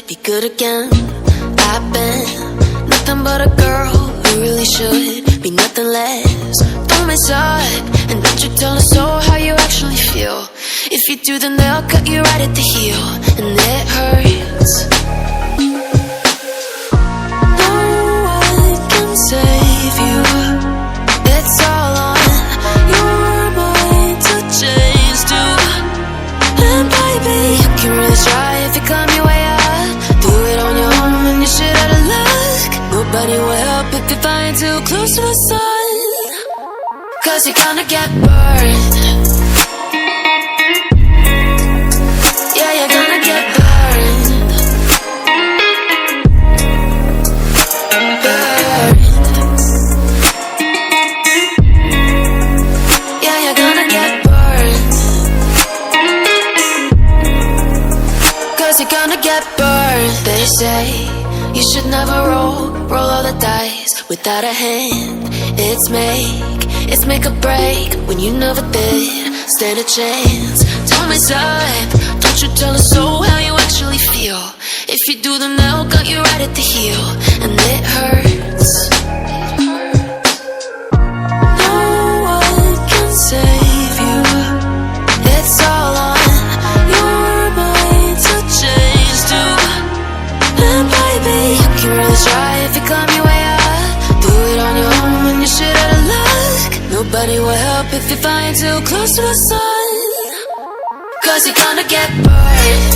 be good again. I've been nothing but a girl who really should be nothing less. Don't mess up, and don't you tell us so how you actually feel. If you do, then they'll cut you right at the heel, and it hurts. No one can save you. It's all on your mind to change too. And baby, you can really try if you climb your way up. Do it on your own when you're shit out of luck. Nobody will help if you're flying too close to the sun. 'Cause you're gonna get burned. Yeah, you're gonna get burned. Burned. Yeah, you're gonna get burned. 'Cause you're gonna get burned. They say you should never roll all the dice without a hand. It's make or break when you never did stand a chance. Don't mess up, don't you tell us so how you actually feel. If you do, then they'll cut you right at the heel, and it hurts. No one can save you. It's all on your mind to change too. And baby, you can really try if you climb your way up. Do it on your own when you're shit out of luck. Nobody will help if you're flying too close to the sun. 'Cause you're gonna get burned.